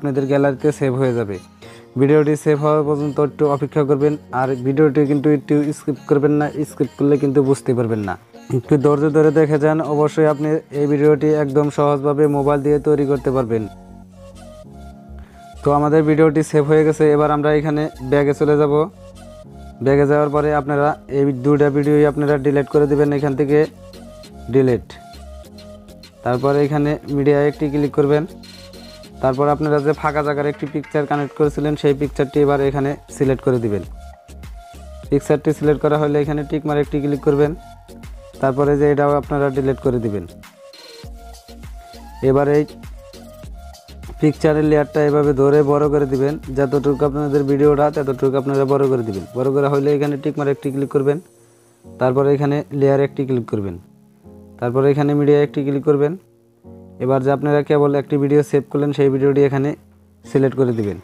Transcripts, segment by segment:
আপনাদের গ্যালারিতে সেভ হয়ে যাবে। ভিডিওটি সেভ হওয়া পর্যন্ত একটু অপেক্ষা করবেন, আর ভিডিওটি কিন্তু একটু স্কিপ করবেন না, স্কিপ করলে কিন্তু বুঝতে পারবেন না। একটু ধৈর্য ধরে দেখে যান, অবশ্যই আপনি এই ভিডিওটি একদম সহজভাবে মোবাইল দিয়ে তৈরি করতে পারবেন। তো আমাদের ভিডিওটি সেভ হয়ে গেছে। এবার আমরা এখানে ব্যাগে চলে যাব। ব্যাগে যাওয়ার পরে আপনারা এই দুইটা ভিডিওই আপনারা ডিলিট করে দিবেন, এখান থেকে ডিলিট। তারপরে এখানে মিডিয়ায় একটি ক্লিক করবেন। তারপর আপনারা যে ফাঁকা জায়গার একটি পিকচার কানেক্ট করেছিলেন সেই পিকচারটি এবার এখানে সিলেক্ট করে দিবেন। পিকচারটি সিলেক্ট করা হলে এখানে টিক মারে একটি ক্লিক করবেন। তারপরে যে এটাও আপনারা ডিলিট করে দিবেন। এবার এই পিকচারের লেয়ারটা এভাবে ধরে বড় করে দিবেন, যতটুকু আপনাদের ভিডিওটা ততটুকু আপনারা বড় করে দিবেন। বড় করা হলে এখানে টিক মারে একটি ক্লিক করবেন। তারপরে এখানে লেয়ারে একটি ক্লিক করবেন। তারপরে এখানে মিডিয়ায় একটি ক্লিক করবেন। এবার যে আপনারা কেবল একটি ভিডিও সেভ করলেন সেই ভিডিওটি এখানে সিলেক্ট করে দিবেন।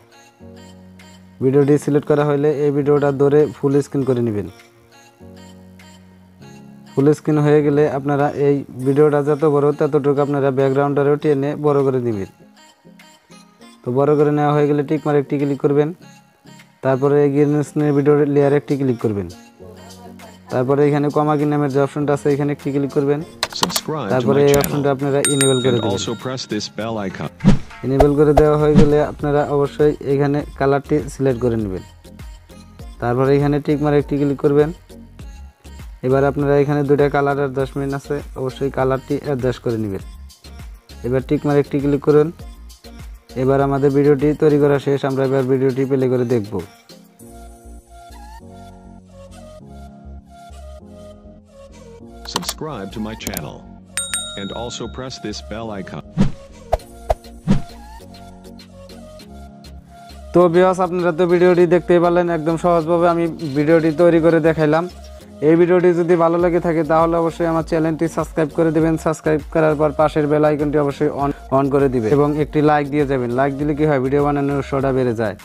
ভিডিওটি সিলেক্ট করা হলে এই ভিডিওটা ধরে ফুল স্ক্রিন করে নেবেন। ফুল স্ক্রিন হয়ে গেলে আপনারা এই ভিডিওটা যত বড় ততটুকু আপনারা ব্যাকগ্রাউন্ডটারও টেনে বড় করে দিবেন। তো বড় করে নেওয়া হয়ে গেলে টিক মারে একটি ক্লিক করবেন। তারপরে এই গ্রিনের ভিডিওর লেয়ারে একটি ক্লিক করবেন। তারপরে এখানে কমা কি নামের যে অপশনটা আছে এখানে একটি ক্লিক করবেন। তারপরে এই অপশনটা আপনারা ইনেবল করে দেবেন। ইনেবল করে দেওয়া হয়ে গেলে আপনারা অবশ্যই এখানে কালারটি সিলেক্ট করে নেবেন। তারপরে এখানে টিক মারে একটি ক্লিক করবেন। এবার আপনারা এখানে দুইটা কালার অ্যাডজাস্টমেন্ট আছে, অবশ্যই কালারটি অ্যাডজাস্ট করে নেবেন। এবার টিক মারে একটি ক্লিক করুন। এবার আমাদের ভিডিওটি তৈরি করা শেষ। আমরা এবার ভিডিওটি প্লে করে দেখব। Subscribe to my channel and also press this bell icon. তো ভিউয়ার্স, আপনারা তো ভিডিওটি দেখতেই পারলেন, একদম সহজভাবে আমি ভিডিওটি তৈরি করে দেখাইলাম। এই ভিডিওটি যদি ভালো লাগে থাকে তাহলে অবশ্যই আমার চ্যানেলটি সাবস্ক্রাইব করে দিবেন। সাবস্ক্রাইব করার পর পাশের বেল আইকনটি অবশ্যই অন করে দিবেন এবং একটি লাইক দিয়ে যাবেন। লাইক দিলে কি হয়, ভিডিও বানানোর উৎসাহটা বেড়ে যায়।